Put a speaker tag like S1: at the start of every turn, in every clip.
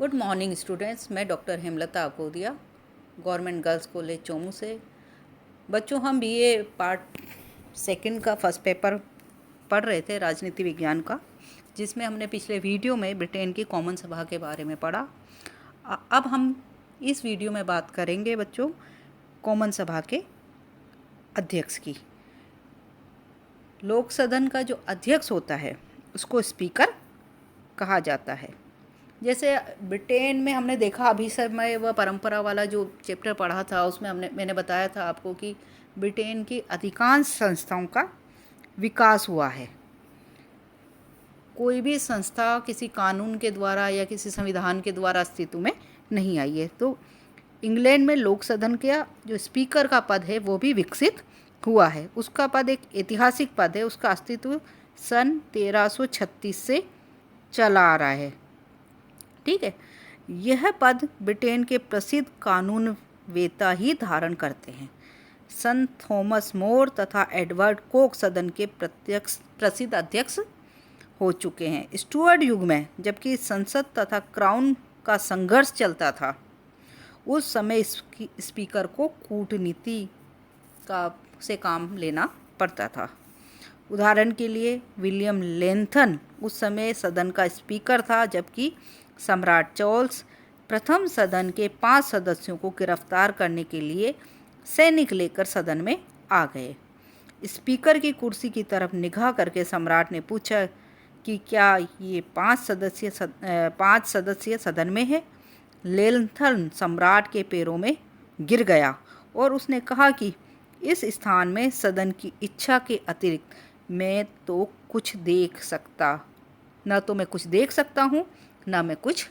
S1: Good morning students. मैं doctor Hemlata Akodia, government girls college Chomu से। बच्चों, हम बीए पार्ट सेकंड का फर्स्ट पेपर पढ़ रहे थे, राजनीति विज्ञान का, जिसमें हमने पिछले वीडियो में ब्रिटेन की कॉमन सभा के बारे में पढ़ा। अब हम इस वीडियो में बात करेंगे बच्चों कॉमन सभा के अध्यक्ष की। लोक सदन का जो अध्यक्ष होता है उसको स्पीकर कहा जाता है। जैसे ब्रिटेन में हमने देखा, अभी समय वह परंपरा वाला जो चैप्टर पढ़ा था उसमें मैंने बताया था आपको कि ब्रिटेन की अधिकांश संस्थाओं का विकास हुआ है। कोई भी संस्था किसी कानून के द्वारा या किसी संविधान के द्वारा अस्तित्व में नहीं आई है। तो इंग्लैंड में लोक सदन का जो स्पीकर का पद है वो भी विकसित हुआ है। उसका पद एक ऐतिहासिक पद है। उसका अस्तित्व सन 1336 से चला आ रहा है। ठीक है, यह पद ब्रिटेन के प्रसिद्ध कानूनवेत्ता ही धारण करते हैं। सन थॉमस मोर तथा एडवर्ड कोक सदन के प्रसिद्ध अध्यक्ष हो चुके हैं। स्टुअर्ट युग में जबकि संसद तथा क्राउन का संघर्ष चलता था, उस समय स्पीकर को कूटनीति से काम लेना पड़ता था। उदाहरण के लिए विलियम लेंथन उस समय सदन का स्पीकर था, जबकि सम्राट चार्ल्स प्रथम सदन के 5 सदस्यों को गिरफ्तार करने के लिए सैनिक लेकर सदन में आ गए। स्पीकर की कुर्सी की तरफ निगाह करके सम्राट ने पूछा कि क्या ये 5 सदस्य सदन में है। लेंथन सम्राट के पैरों में गिर गया और उसने कहा कि इस स्थान में सदन की इच्छा के अतिरिक्त मैं तो कुछ देख सकता हूँ ना मैं कुछ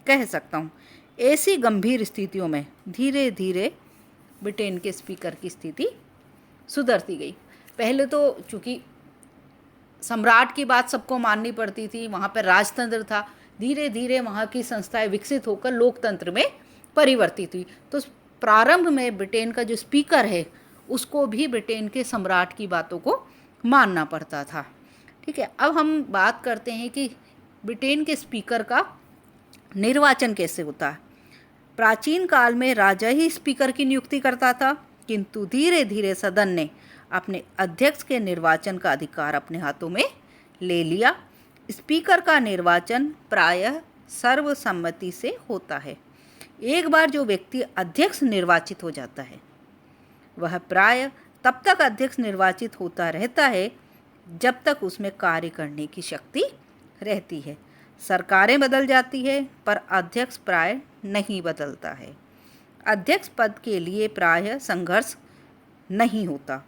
S1: कह सकता हूँ। ऐसी गंभीर स्थितियों में धीरे धीरे ब्रिटेन के स्पीकर की स्थिति सुधरती गई। पहले तो चूँकि सम्राट की बात सबको माननी पड़ती थी, वहाँ पर राजतंत्र था। धीरे धीरे वहाँ की संस्थाएं विकसित होकर लोकतंत्र में परिवर्तित हुई। तो प्रारंभ में ब्रिटेन का जो स्पीकर है उसको भी ब्रिटेन के सम्राट की बातों को मानना पड़ता था। ठीक है, अब हम बात करते हैं कि ब्रिटेन के स्पीकर का निर्वाचन कैसे होता है। प्राचीन काल में राजा ही स्पीकर की नियुक्ति करता था, किंतु धीरे धीरे सदन ने अपने अध्यक्ष के निर्वाचन का अधिकार अपने हाथों में ले लिया। स्पीकर का निर्वाचन प्रायः सर्वसम्मति से होता है। एक बार जो व्यक्ति अध्यक्ष निर्वाचित हो जाता है वह प्रायः तब तक अध्यक्ष निर्वाचित होता रहता है जब तक उसमें कार्य करने की शक्ति रहती है। सरकारें बदल जाती है पर अध्यक्ष प्राय नहीं बदलता है। अध्यक्ष पद के लिए प्रायः संघर्ष नहीं होता।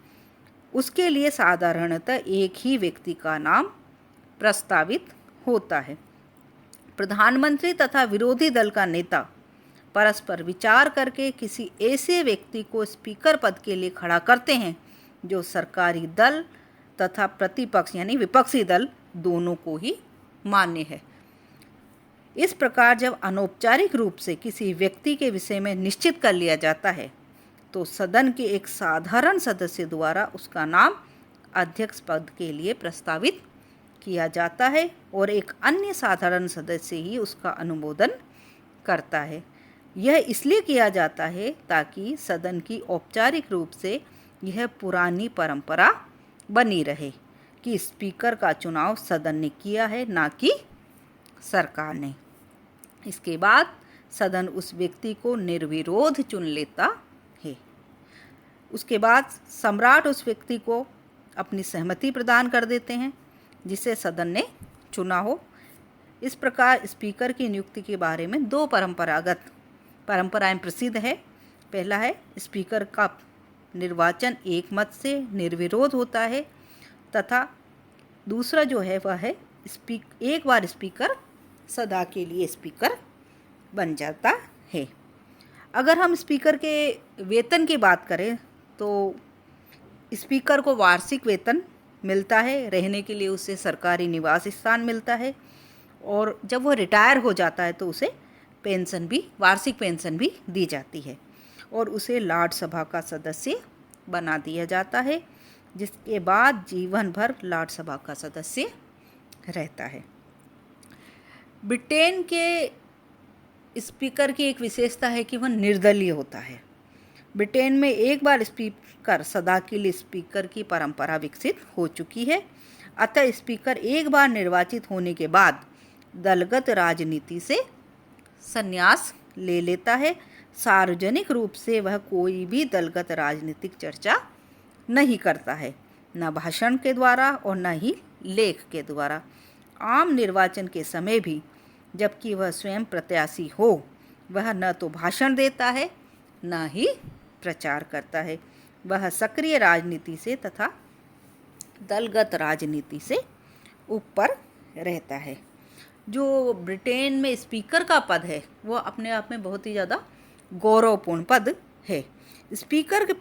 S1: उसके लिए साधारणतः एक ही व्यक्ति का नाम प्रस्तावित होता है। प्रधानमंत्री तथा विरोधी दल का नेता परस्पर विचार करके किसी ऐसे व्यक्ति को स्पीकर पद के लिए खड़ा करते हैं जो सरकारी दल तथा प्रतिपक्ष यानी विपक्षी दल दोनों को ही मान्य है। इस प्रकार जब अनौपचारिक रूप से किसी व्यक्ति के विषय में निश्चित कर लिया जाता है तो सदन के एक साधारण सदस्य द्वारा उसका नाम अध्यक्ष पद के लिए प्रस्तावित किया जाता है और एक अन्य साधारण सदस्य ही उसका अनुमोदन करता है। यह इसलिए किया जाता है ताकि सदन की औपचारिक रूप से यह पुरानी परंपरा बनी रहे कि स्पीकर का चुनाव सदन ने किया है, ना कि सरकार ने। इसके बाद सदन उस व्यक्ति को निर्विरोध चुन लेता है। उसके बाद सम्राट उस व्यक्ति को अपनी सहमति प्रदान कर देते हैं जिसे सदन ने चुना हो। इस प्रकार स्पीकर की नियुक्ति के बारे में 2 परंपराएं प्रसिद्ध है। पहला है स्पीकर का निर्वाचन एक मत से निर्विरोध होता है, तथा दूसरा जो है वह है एक बार स्पीकर सदा के लिए स्पीकर बन जाता है। अगर हम स्पीकर के वेतन की बात करें तो स्पीकर को वार्षिक वेतन मिलता है, रहने के लिए उसे सरकारी निवास स्थान मिलता है, और जब वह रिटायर हो जाता है तो उसे वार्षिक पेंशन भी दी जाती है और उसे लॉर्ड सभा का सदस्य बना दिया जाता है, जिसके बाद जीवन भर लॉर्ड सभा का सदस्य रहता है। ब्रिटेन के स्पीकर की एक विशेषता है कि वह निर्दलीय होता है। ब्रिटेन में एक बार स्पीकर सदा के लिए स्पीकर की परंपरा विकसित हो चुकी है। अतः स्पीकर एक बार निर्वाचित होने के बाद दलगत राजनीति से संन्यास ले लेता है। सार्वजनिक रूप से वह कोई भी दलगत राजनीतिक चर्चा नहीं करता है, न भाषण के द्वारा और न ही लेख के द्वारा। आम निर्वाचन के समय भी जबकि वह स्वयं प्रत्याशी हो, वह न तो भाषण देता है न ही प्रचार करता है। वह सक्रिय राजनीति से तथा दलगत राजनीति से ऊपर रहता है। जो ब्रिटेन में स्पीकर का पद है वो अपने आप में बहुत ही ज़्यादा गौरवपूर्ण पद है। स्पीकर के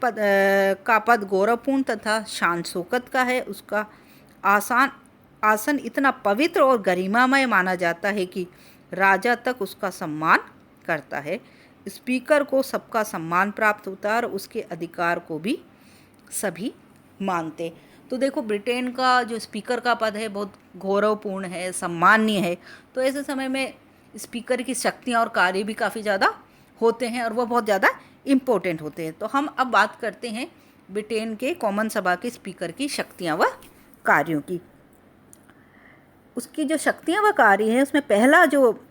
S1: का पद गौरवपूर्ण तथा शान शौकत का है। उसका आसन इतना पवित्र और गरिमामय माना जाता है कि राजा तक उसका सम्मान करता है। स्पीकर को सबका सम्मान प्राप्त होता है और उसके अधिकार को भी सभी मानते। तो देखो, ब्रिटेन का जो स्पीकर का पद है बहुत गौरवपूर्ण है, सम्माननीय है। तो ऐसे समय में स्पीकर की शक्तियाँ और कार्य भी काफ़ी ज़्यादा होते हैं और वो बहुत ज़्यादा इम्पोर्टेंट होते हैं। तो हम अब बात करते हैं ब्रिटेन के कॉमन सभा के स्पीकर की शक्तियाँ व कार्यों की। उसकी जो शक्तियाँ व कार्य हैं उसमें पहला जो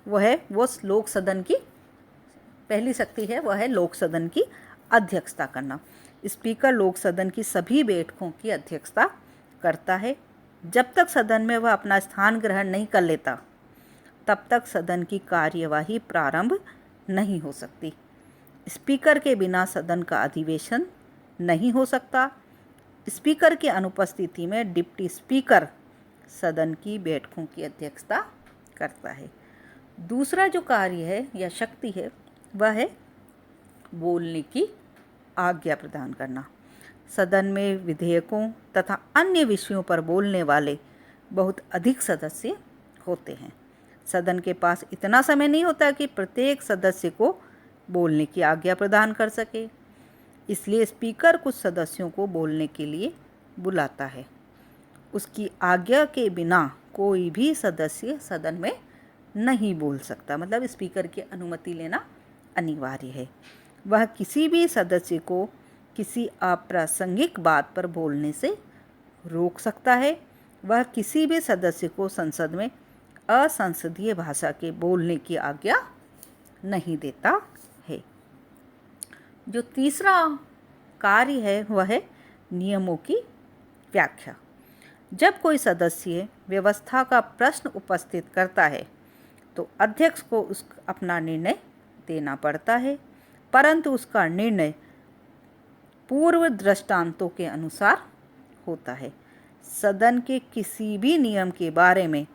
S1: वो लोक सदन की पहली शक्ति है, वह है लोक सदन की अध्यक्षता करना। स्पीकर लोक सदन की सभी बैठकों की अध्यक्षता करता है। जब तक सदन में वह अपना स्थान ग्रहण नहीं कर लेता तब तक सदन की कार्यवाही प्रारंभ नहीं हो सकती। स्पीकर के बिना सदन का अधिवेशन नहीं हो सकता। स्पीकर की अनुपस्थिति में डिप्टी स्पीकर सदन की बैठकों की अध्यक्षता करता है। दूसरा जो कार्य है या शक्ति है वह है बोलने की आज्ञा प्रदान करना। सदन में विधेयकों तथा अन्य विषयों पर बोलने वाले बहुत अधिक सदस्य होते हैं। सदन के पास इतना समय नहीं होता कि प्रत्येक सदस्य को बोलने की आज्ञा प्रदान कर सके। इसलिए स्पीकर कुछ सदस्यों को बोलने के लिए बुलाता है। उसकी आज्ञा के बिना कोई भी सदस्य सदन में नहीं बोल सकता, मतलब स्पीकर की अनुमति लेना अनिवार्य है। वह किसी भी सदस्य को किसी अप्रासंगिक बात पर बोलने से रोक सकता है। वह किसी भी सदस्य को संसद में असंसदीय भाषा के बोलने की आज्ञा नहीं देता है। जो तीसरा कार्य है वह है नियमों की व्याख्या। जब कोई सदस्य व्यवस्था का प्रश्न उपस्थित करता है तो अध्यक्ष को अपना निर्णय देना पड़ता है, परंतु उसका निर्णय पूर्व दृष्टांतों के अनुसार होता है। सदन के किसी भी नियम के बारे में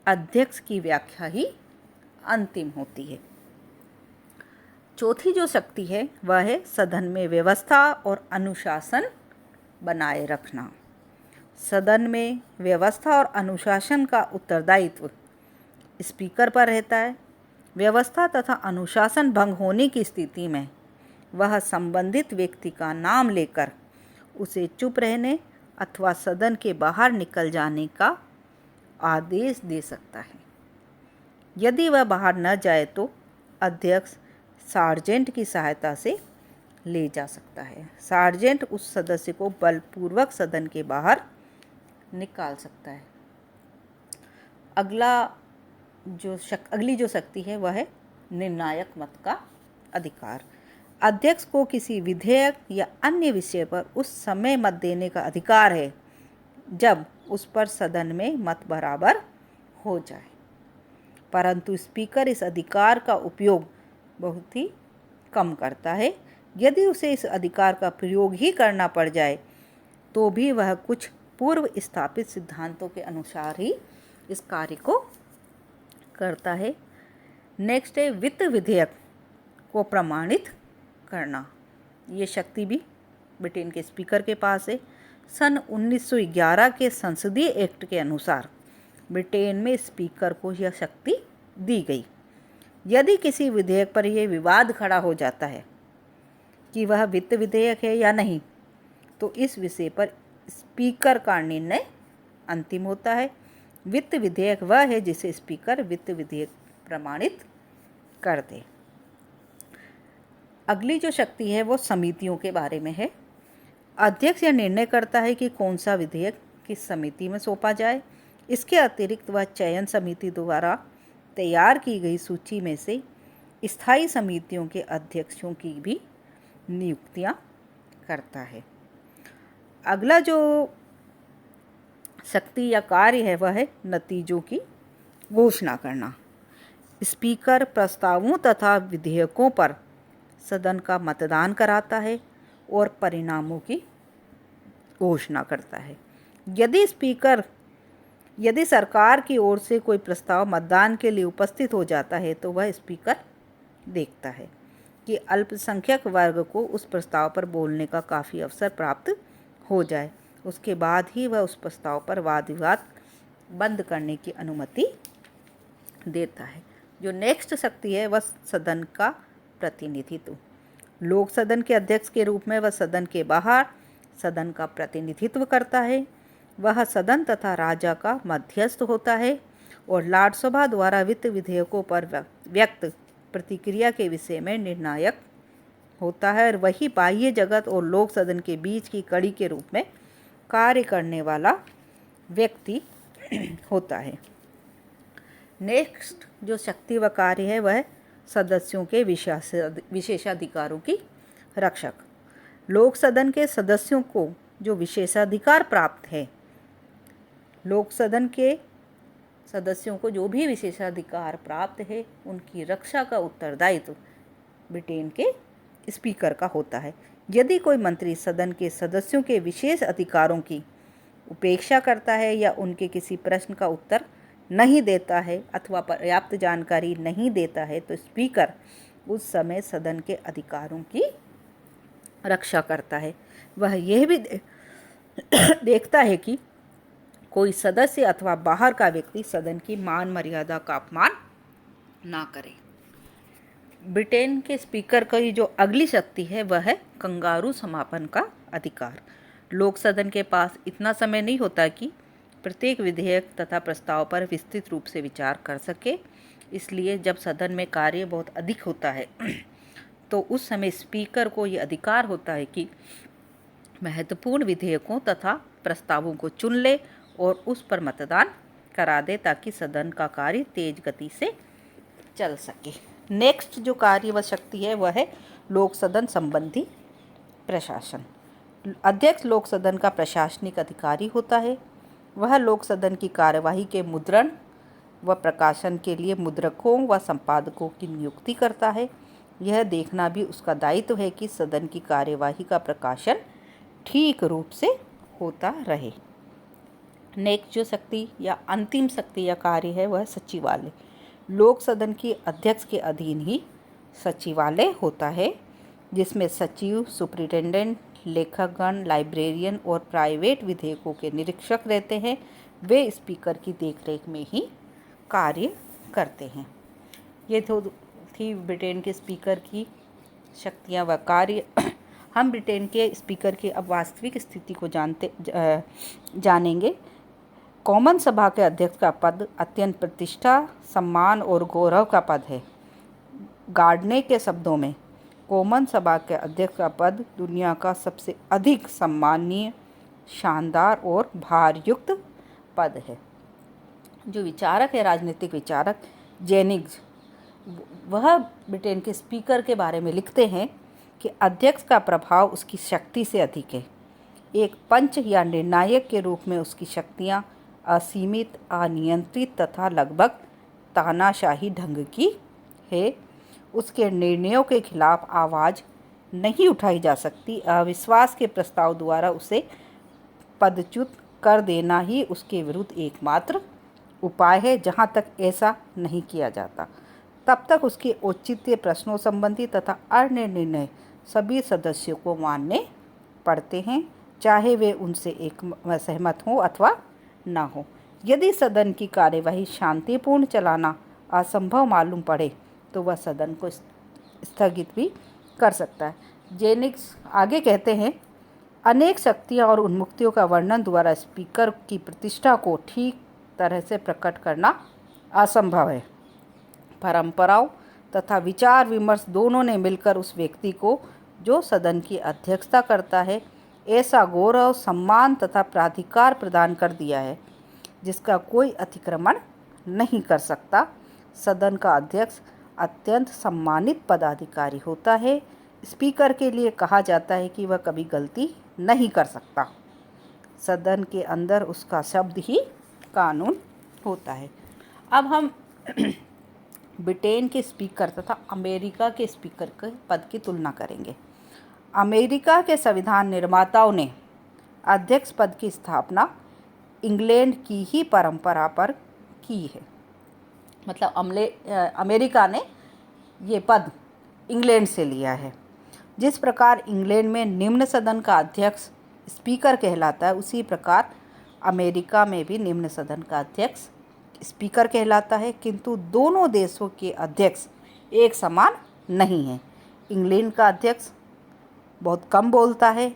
S1: अध्यक्ष की व्याख्या ही अंतिम होती है। चौथी जो शक्ति है वह है सदन में व्यवस्था और अनुशासन बनाए रखना। सदन में व्यवस्था और अनुशासन का उत्तरदायित्व स्पीकर पर रहता है। व्यवस्था तथा अनुशासन भंग होने की स्थिति में वह संबंधित व्यक्ति का नाम लेकर उसे चुप रहने अथवा सदन के बाहर निकल जाने का आदेश दे सकता है। यदि वह बाहर न जाए तो अध्यक्ष सार्जेंट की सहायता से ले जा सकता है। सार्जेंट उस सदस्य को बलपूर्वक सदन के बाहर निकाल सकता है। अगली जो शक्ति है वह है निर्णायक मत का अधिकार। अध्यक्ष को किसी विधेयक या अन्य विषय पर उस समय मत देने का अधिकार है जब उस पर सदन में मत बराबर हो जाए, परंतु स्पीकर इस अधिकार का उपयोग बहुत ही कम करता है। यदि उसे इस अधिकार का प्रयोग ही करना पड़ जाए तो भी वह कुछ पूर्व स्थापित सिद्धांतों के अनुसार ही इस कार्य को करता है। नेक्स्ट है वित्त विधेयक को प्रमाणित करना। ये शक्ति भी ब्रिटेन के स्पीकर के पास है। सन 1911 के संसदीय एक्ट के अनुसार ब्रिटेन में स्पीकर को यह शक्ति दी गई। यदि किसी विधेयक पर यह विवाद खड़ा हो जाता है कि वह वित्त विधेयक है या नहीं, तो इस विषय पर स्पीकर का निर्णय अंतिम होता है। वित्त विधेयक वह है जिसे स्पीकर वित्त विधेयक प्रमाणित कर दे। अगली जो शक्ति है वो समितियों के बारे में है। अध्यक्ष यह निर्णय करता है कि कौन सा विधेयक किस समिति में सौंपा जाए। इसके अतिरिक्त वह चयन समिति द्वारा तैयार की गई सूची में से स्थायी समितियों के अध्यक्षों की भी नियुक्तियां करता है। अगला जो शक्ति या कार्य है वह है नतीजों की घोषणा करना। स्पीकर प्रस्तावों तथा विधेयकों पर सदन का मतदान कराता है और परिणामों की घोषणा करता है। यदि सरकार की ओर से कोई प्रस्ताव मतदान के लिए उपस्थित हो जाता है तो वह स्पीकर देखता है कि अल्पसंख्यक वर्ग को उस प्रस्ताव पर बोलने का काफ़ी अवसर प्राप्त हो जाए। उसके बाद ही वह उस प्रस्ताव पर वाद विवाद बंद करने की अनुमति देता है। जो नेक्स्ट शक्ति है वह सदन का प्रतिनिधित्व। लोक सदन के अध्यक्ष के रूप में वह सदन के बाहर सदन का प्रतिनिधित्व करता है। वह सदन तथा राजा का मध्यस्थ होता है और राज्यसभा द्वारा वित्त विधेयकों पर व्यक्त प्रतिक्रिया के विषय में निर्णायक होता है और वही बाह्य जगत और लोक सदन के बीच की कड़ी के रूप में कार्य करने वाला व्यक्ति होता है। नेक्स्ट जो शक्ति व कार्य है वह सदस्यों के विशेषाधिकारों की रक्षक। लोक सदन के सदस्यों को जो विशेषाधिकार प्राप्त है, लोक सदन के सदस्यों को जो भी विशेषाधिकार प्राप्त है उनकी रक्षा का उत्तरदायित्व ब्रिटेन के स्पीकर का होता है। यदि कोई मंत्री सदन के सदस्यों के विशेष अधिकारों की उपेक्षा करता है या उनके किसी प्रश्न का उत्तर नहीं देता है अथवा पर्याप्त जानकारी नहीं देता है तो स्पीकर उस समय सदन के अधिकारों की रक्षा करता है। वह यह भी देखता है कि कोई सदस्य अथवा बाहर का व्यक्ति सदन की मान मर्यादा का अपमान ना करे। ब्रिटेन के स्पीकर की जो अगली शक्ति है वह है कंगारू समापन का अधिकार। लोक सदन के पास इतना समय नहीं होता कि प्रत्येक विधेयक तथा प्रस्ताव पर विस्तृत रूप से विचार कर सके। इसलिए जब सदन में कार्य बहुत अधिक होता है तो उस समय स्पीकर को ये अधिकार होता है कि महत्वपूर्ण विधेयकों तथा प्रस्तावों को चुन ले और उस पर मतदान करा दे ताकि सदन का कार्य तेज गति से चल सके। नेक्स्ट जो कार्य व शक्ति है वह है लोक सदन संबंधी प्रशासन। अध्यक्ष लोक सदन का प्रशासनिक अधिकारी होता है। वह लोक सदन की कार्यवाही के मुद्रण व प्रकाशन के लिए मुद्रकों व संपादकों की नियुक्ति करता है। यह देखना भी उसका दायित्व है कि सदन की कार्यवाही का प्रकाशन ठीक रूप से होता रहे। नेक्स्ट जो शक्ति या अंतिम शक्ति या कार्य है वह सचिवालय। लोक सदन के अध्यक्ष के अधीन ही सचिवालय होता है जिसमें सचिव, सुपरिटेंडेंट, लेखकगण, लाइब्रेरियन और प्राइवेट विधेयकों के निरीक्षक रहते हैं। वे स्पीकर की देखरेख में ही कार्य करते हैं। ये तो थी ब्रिटेन के स्पीकर की शक्तियाँ व कार्य। हम ब्रिटेन के स्पीकर की अब वास्तविक स्थिति को जानेंगे। कॉमन सभा के अध्यक्ष का पद अत्यंत प्रतिष्ठा, सम्मान और गौरव का पद है। गार्डने के शब्दों में कॉमन सभा के अध्यक्ष का पद दुनिया का सबसे अधिक सम्मानीय, शानदार और भारयुक्त पद है। जो विचारक है, राजनीतिक विचारक जेनिग्स, वह ब्रिटेन के स्पीकर के बारे में लिखते हैं कि अध्यक्ष का प्रभाव उसकी शक्ति से अधिक है। एक पंच या निर्णायक के रूप में उसकी शक्तियाँ असीमित, अनियंत्रित तथा लगभग तानाशाही ढंग की है। उसके निर्णयों के खिलाफ आवाज़ नहीं उठाई जा सकती। अविश्वास के प्रस्ताव द्वारा उसे पदच्युत कर देना ही उसके विरुद्ध एकमात्र उपाय है। जहाँ तक ऐसा नहीं किया जाता तब तक उसके औचित्य, प्रश्नों संबंधी तथा अन्य निर्णय सभी सदस्यों को मानने पड़ते हैं, चाहे वे उनसे एक सहमत हों अथवा ना हो। यदि सदन की कार्यवाही शांतिपूर्ण चलाना असंभव मालूम पड़े तो वह सदन को स्थगित भी कर सकता है। जेनिक्स आगे कहते हैं, अनेक शक्तियाँ और उन्मुक्तियों का वर्णन द्वारा स्पीकर की प्रतिष्ठा को ठीक तरह से प्रकट करना असंभव है। परंपराओं तथा विचार विमर्श दोनों ने मिलकर उस व्यक्ति को जो सदन की अध्यक्षता करता है ऐसा गौरव, सम्मान तथा प्राधिकार प्रदान कर दिया है जिसका कोई अतिक्रमण नहीं कर सकता। सदन का अध्यक्ष अत्यंत सम्मानित पदाधिकारी होता है। स्पीकर के लिए कहा जाता है कि वह कभी गलती नहीं कर सकता। सदन के अंदर उसका शब्द ही कानून होता है। अब हम ब्रिटेन के स्पीकर तथा अमेरिका के स्पीकर के पद की तुलना करेंगे। अमेरिका के संविधान निर्माताओं ने अध्यक्ष पद की स्थापना इंग्लैंड की ही परंपरा पर की है। मतलब अमेरिका ने ये पद इंग्लैंड से लिया है। जिस प्रकार इंग्लैंड में निम्न सदन का अध्यक्ष स्पीकर कहलाता है, उसी प्रकार अमेरिका में भी निम्न सदन का अध्यक्ष स्पीकर कहलाता है, किंतु दोनों देशों के अध्यक्ष एक समान नहीं हैं। इंग्लैंड का अध्यक्ष बहुत कम बोलता है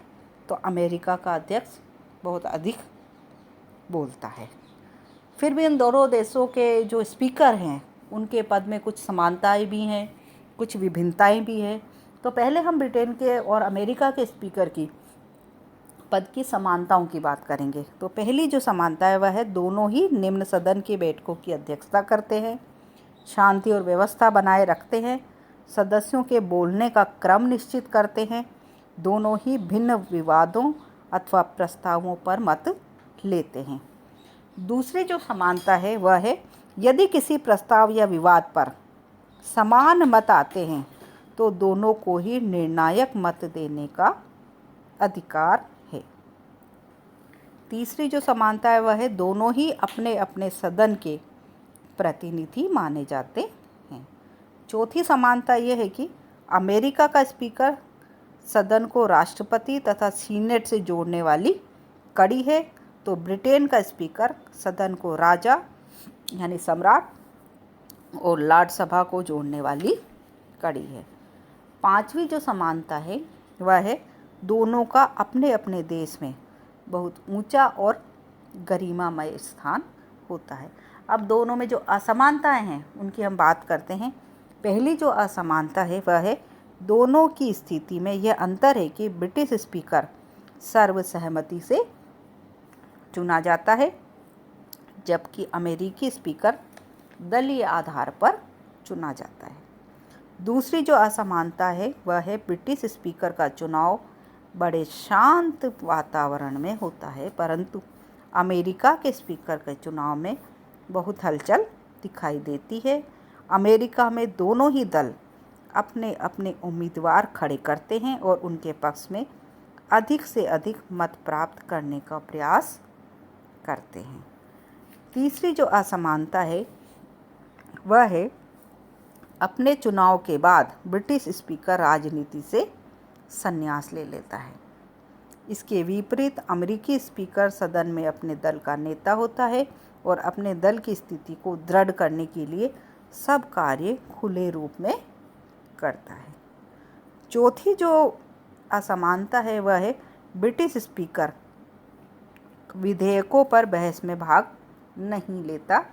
S1: तो अमेरिका का अध्यक्ष बहुत अधिक बोलता है। फिर भी इन दोनों देशों के जो स्पीकर हैं उनके पद में कुछ समानताएं भी हैं, कुछ विभिन्नताएं भी हैं। तो पहले हम ब्रिटेन के और अमेरिका के स्पीकर की पद की समानताओं की बात करेंगे। तो पहली जो समानता है वह है दोनों ही निम्न सदन की बैठकों की अध्यक्षता करते हैं, शांति और व्यवस्था बनाए रखते हैं, सदस्यों के बोलने का क्रम निश्चित करते हैं, दोनों ही भिन्न विवादों अथवा प्रस्तावों पर मत लेते हैं। दूसरी जो समानता है वह है यदि किसी प्रस्ताव या विवाद पर समान मत आते हैं तो दोनों को ही निर्णायक मत देने का अधिकार है। तीसरी जो समानता है वह है दोनों ही अपने अपने सदन के प्रतिनिधि माने जाते हैं। चौथी समानता यह है कि अमेरिका का स्पीकर सदन को राष्ट्रपति तथा सीनेट से जोड़ने वाली कड़ी है, तो ब्रिटेन का स्पीकर सदन को राजा यानी सम्राट और लॉर्ड सभा को जोड़ने वाली कड़ी है। पांचवी जो समानता है वह है दोनों का अपने अपने देश में बहुत ऊंचा और गरिमामय स्थान होता है। अब दोनों में जो असमानताएं हैं उनकी हम बात करते हैं। पहली जो असमानता है वह है दोनों की स्थिति में यह अंतर है कि ब्रिटिश स्पीकर सर्वसहमति से चुना जाता है, जबकि अमेरिकी स्पीकर दलीय आधार पर चुना जाता है। दूसरी जो असमानता है वह है ब्रिटिश स्पीकर का चुनाव बड़े शांत वातावरण में होता है, परंतु अमेरिका के स्पीकर के चुनाव में बहुत हलचल दिखाई देती है। अमेरिका में दोनों ही दल अपने अपने उम्मीदवार खड़े करते हैं और उनके पक्ष में अधिक से अधिक मत प्राप्त करने का प्रयास करते हैं। तीसरी जो असमानता है वह है अपने चुनाव के बाद ब्रिटिश स्पीकर राजनीति से संन्यास ले लेता है। इसके विपरीत अमेरिकी स्पीकर सदन में अपने दल का नेता होता है और अपने दल की स्थिति को दृढ़ करने के लिए सब कार्य खुले रूप में करता है। चौथी जो असमानता है वह है ब्रिटिश स्पीकर विधेयकों पर बहस में भाग नहीं लेता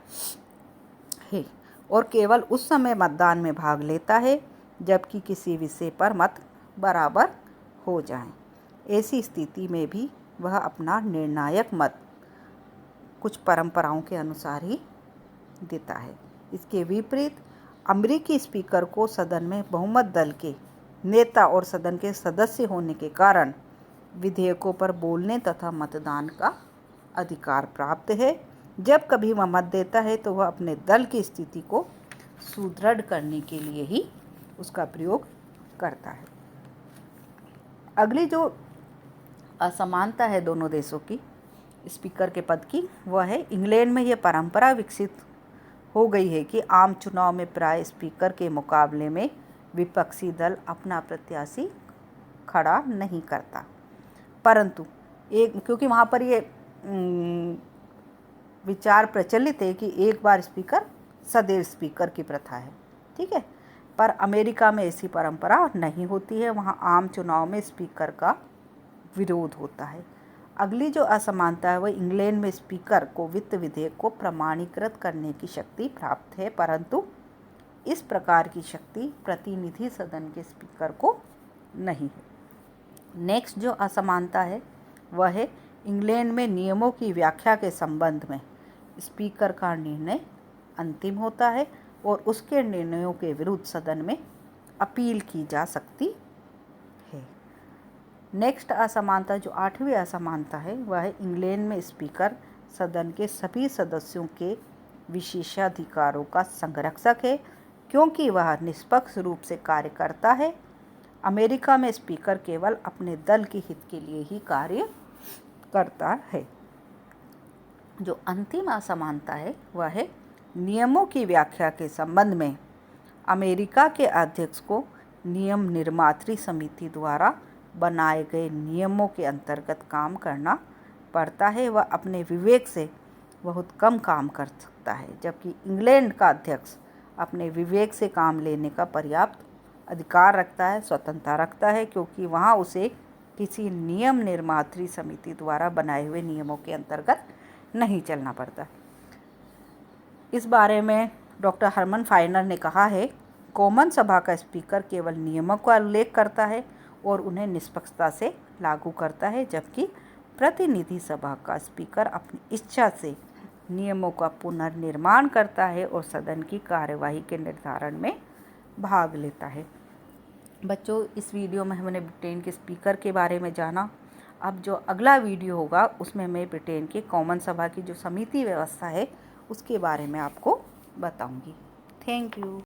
S1: है और केवल उस समय मतदान में भाग लेता है जबकि किसी विषय पर मत बराबर हो जाएं। ऐसी स्थिति में भी वह अपना निर्णायक मत कुछ परंपराओं के अनुसार ही देता है। इसके विपरीत अमेरिकी स्पीकर को सदन में बहुमत दल के नेता और सदन के सदस्य होने के कारण विधेयकों पर बोलने तथा मतदान का अधिकार प्राप्त है। जब कभी वह मत देता है तो वह अपने दल की स्थिति को सुदृढ़ करने के लिए ही उसका प्रयोग करता है। अगली जो असमानता है दोनों देशों की स्पीकर के पद की वह है इंग्लैंड में यह परंपरा विकसित हो गई है कि आम चुनाव में प्राय स्पीकर के मुकाबले में विपक्षी दल अपना प्रत्याशी खड़ा नहीं करता, परंतु क्योंकि वहाँ पर ये विचार प्रचलित है कि एक बार स्पीकर सदैव स्पीकर की प्रथा है, ठीक है। पर अमेरिका में ऐसी परंपरा नहीं होती है, वहाँ आम चुनाव में स्पीकर का विरोध होता है। अगली जो असमानता है वह इंग्लैंड में स्पीकर को वित्त विधेयक को प्रमाणीकृत करने की शक्ति प्राप्त है, परंतु इस प्रकार की शक्ति प्रतिनिधि सदन के स्पीकर को नहीं है। नेक्स्ट जो असमानता है वह है इंग्लैंड में नियमों की व्याख्या के संबंध में स्पीकर का निर्णय अंतिम होता है और उसके निर्णयों के विरुद्ध सदन में अपील की जा सकती है। नेक्स्ट असमानता जो 8वीं असमानता है वह है इंग्लैंड में स्पीकर सदन के सभी सदस्यों के विशेषाधिकारों का संरक्षक है क्योंकि वह निष्पक्ष रूप से कार्य करता है। अमेरिका में स्पीकर केवल अपने दल के हित के लिए ही कार्य करता है। जो अंतिम असमानता है वह है नियमों की व्याख्या के संबंध में अमेरिका के अध्यक्ष को नियम निर्मात्री समिति द्वारा बनाए गए नियमों के अंतर्गत काम करना पड़ता है। वह अपने विवेक से बहुत कम काम कर सकता है, जबकि इंग्लैंड का अध्यक्ष अपने विवेक से काम लेने का पर्याप्त अधिकार रखता है, स्वतंत्रता रखता है, क्योंकि वहाँ उसे किसी नियम निर्मात्री समिति द्वारा बनाए हुए नियमों के अंतर्गत नहीं चलना पड़ता। इस बारे में डॉक्टर हरमन फाइनर ने कहा है, कॉमन सभा का स्पीकर केवल नियमों का उल्लेख करता है और उन्हें निष्पक्षता से लागू करता है, जबकि प्रतिनिधि सभा का स्पीकर अपनी इच्छा से नियमों का पुनर्निर्माण करता है और सदन की कार्यवाही के निर्धारण में भाग लेता है। बच्चों, इस वीडियो में हमने ब्रिटेन के स्पीकर के बारे में जाना। अब जो अगला वीडियो होगा उसमें मैं ब्रिटेन के कॉमन सभा की जो समिति व्यवस्था है उसके बारे में आपको बताऊंगी। Thank you.